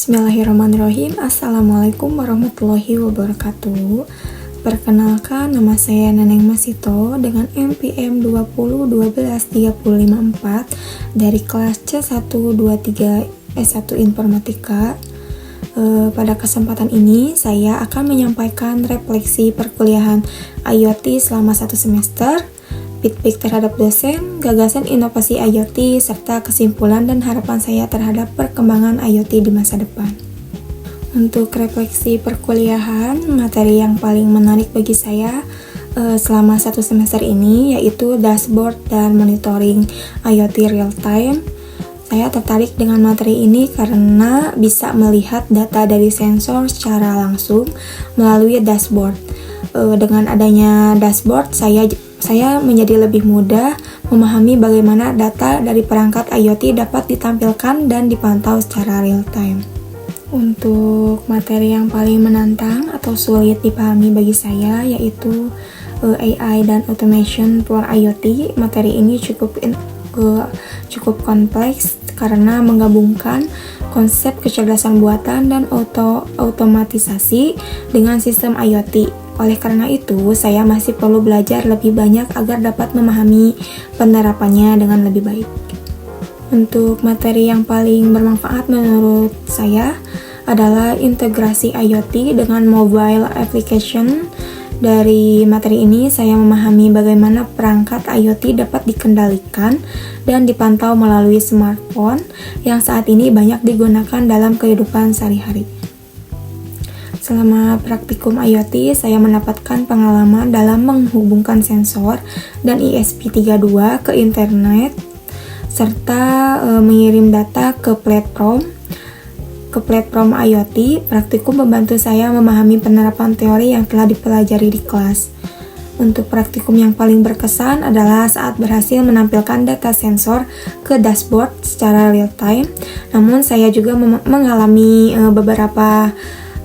Bismillahirrahmanirrahim. Assalamualaikum warahmatullahi wabarakatuh. Perkenalkan, nama saya Neneng Masito dengan NPM 2012354 dari kelas C123 S1 Informatika. Pada kesempatan ini saya akan menyampaikan refleksi perkuliahan IoT selama 1 semester, feedback terhadap dosen, gagasan inovasi IoT, serta kesimpulan dan harapan saya terhadap perkembangan IoT di masa depan. Untuk refleksi perkuliahan, materi yang paling menarik bagi saya selama 1 semester ini yaitu dashboard dan monitoring IoT real time. Saya tertarik dengan materi ini karena bisa melihat data dari sensor secara langsung melalui dashboard. Dengan adanya dashboard, saya menjadi lebih mudah memahami bagaimana data dari perangkat IoT dapat ditampilkan dan dipantau secara real time. Untuk materi yang paling menantang atau sulit dipahami bagi saya yaitu AI dan Automation for IoT. Materi ini cukup kompleks karena menggabungkan konsep kecerdasan buatan dan otomatisasi dengan sistem IoT. Oleh karena itu, saya masih perlu belajar lebih banyak agar dapat memahami penerapannya dengan lebih baik. Untuk materi yang paling bermanfaat menurut saya adalah integrasi IoT dengan mobile application. Dari materi ini, saya memahami bagaimana perangkat IoT dapat dikendalikan dan dipantau melalui smartphone yang saat ini banyak digunakan dalam kehidupan sehari-hari. Selama praktikum IoT, saya mendapatkan pengalaman dalam menghubungkan sensor dan ESP32 ke internet, serta mengirim data ke platform IoT. Praktikum membantu saya memahami penerapan teori yang telah dipelajari di kelas. Untuk praktikum yang paling berkesan adalah saat berhasil menampilkan data sensor ke dashboard secara real time. Namun saya juga mengalami beberapa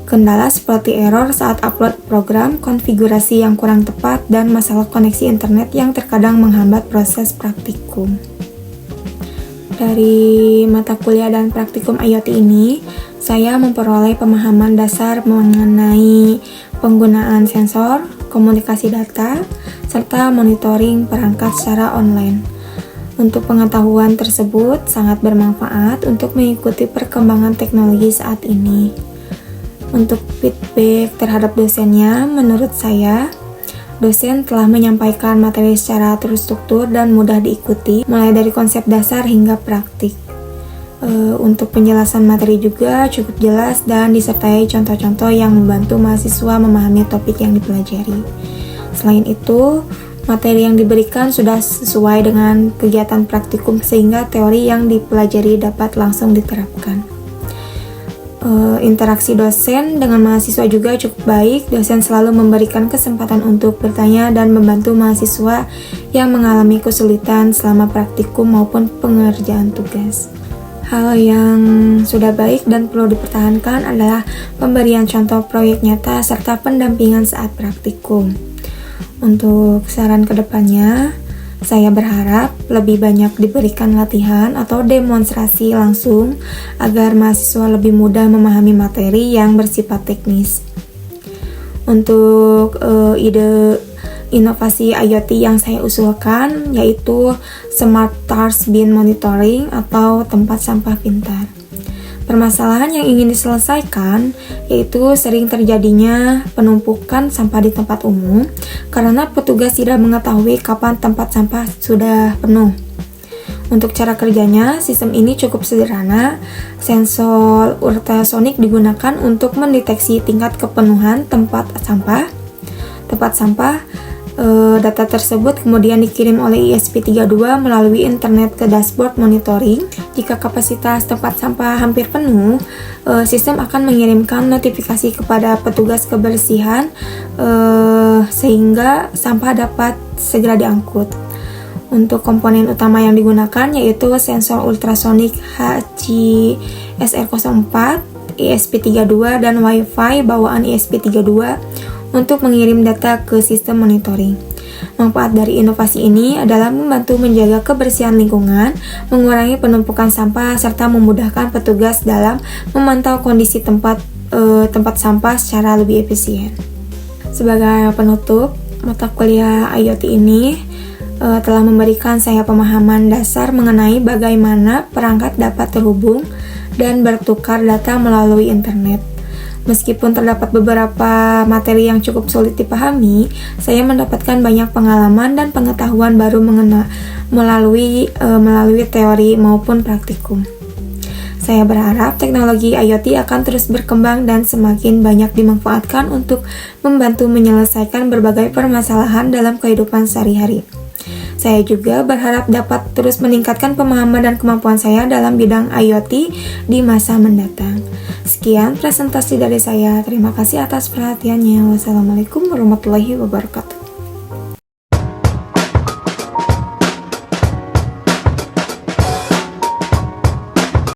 kendala seperti error saat upload program, konfigurasi yang kurang tepat, dan masalah koneksi internet yang terkadang menghambat proses praktikum. Dari mata kuliah dan praktikum IoT ini, saya memperoleh pemahaman dasar mengenai penggunaan sensor, komunikasi data, serta monitoring perangkat secara online. Untuk pengetahuan tersebut sangat bermanfaat untuk mengikuti perkembangan teknologi saat ini. Untuk feedback terhadap dosennya, menurut saya, dosen telah menyampaikan materi secara terstruktur dan mudah diikuti, mulai dari konsep dasar hingga praktik. Untuk penjelasan materi juga cukup jelas dan disertai contoh-contoh yang membantu mahasiswa memahami topik yang dipelajari. Selain itu, materi yang diberikan sudah sesuai dengan kegiatan praktikum sehingga teori yang dipelajari dapat langsung diterapkan. Interaksi dosen dengan mahasiswa juga cukup baik. Dosen selalu memberikan kesempatan untuk bertanya dan membantu mahasiswa yang mengalami kesulitan selama praktikum maupun pengerjaan tugas. Hal yang sudah baik dan perlu dipertahankan adalah pemberian contoh proyek nyata serta pendampingan saat praktikum. Untuk saran kedepannya, saya berharap lebih banyak diberikan latihan atau demonstrasi langsung agar mahasiswa lebih mudah memahami materi yang bersifat teknis. Untuk ide inovasi IoT yang saya usulkan yaitu Smart Trash Bin Monitoring atau tempat sampah pintar. Permasalahan yang ingin diselesaikan yaitu sering terjadinya penumpukan sampah di tempat umum karena petugas tidak mengetahui kapan tempat sampah sudah penuh. Untuk cara kerjanya, sistem ini cukup sederhana. Sensor ultrasonik digunakan untuk mendeteksi tingkat kepenuhan tempat sampah. Data tersebut kemudian dikirim oleh ESP32 melalui internet ke dashboard monitoring. Jika kapasitas tempat sampah hampir penuh, sistem akan mengirimkan notifikasi kepada petugas kebersihan sehingga sampah dapat segera diangkut. Untuk komponen utama yang digunakan yaitu sensor ultrasonik HCSR04, ESP32, dan Wi-Fi bawaan ESP32 untuk mengirim data ke sistem monitoring. Manfaat dari inovasi ini adalah membantu menjaga kebersihan lingkungan, mengurangi penumpukan sampah, serta memudahkan petugas dalam memantau kondisi tempat sampah secara lebih efisien. Sebagai penutup, mata kuliah IoT ini telah memberikan saya pemahaman dasar mengenai bagaimana perangkat dapat terhubung dan bertukar data melalui internet. Meskipun terdapat beberapa materi yang cukup sulit dipahami, saya mendapatkan banyak pengalaman dan pengetahuan baru melalui teori maupun praktikum. Saya berharap teknologi IoT akan terus berkembang dan semakin banyak dimanfaatkan untuk membantu menyelesaikan berbagai permasalahan dalam kehidupan sehari-hari. Saya juga berharap dapat terus meningkatkan pemahaman dan kemampuan saya dalam bidang IoT di masa mendatang. Sekian presentasi dari saya. Terima kasih atas perhatiannya. Wassalamualaikum warahmatullahi wabarakatuh.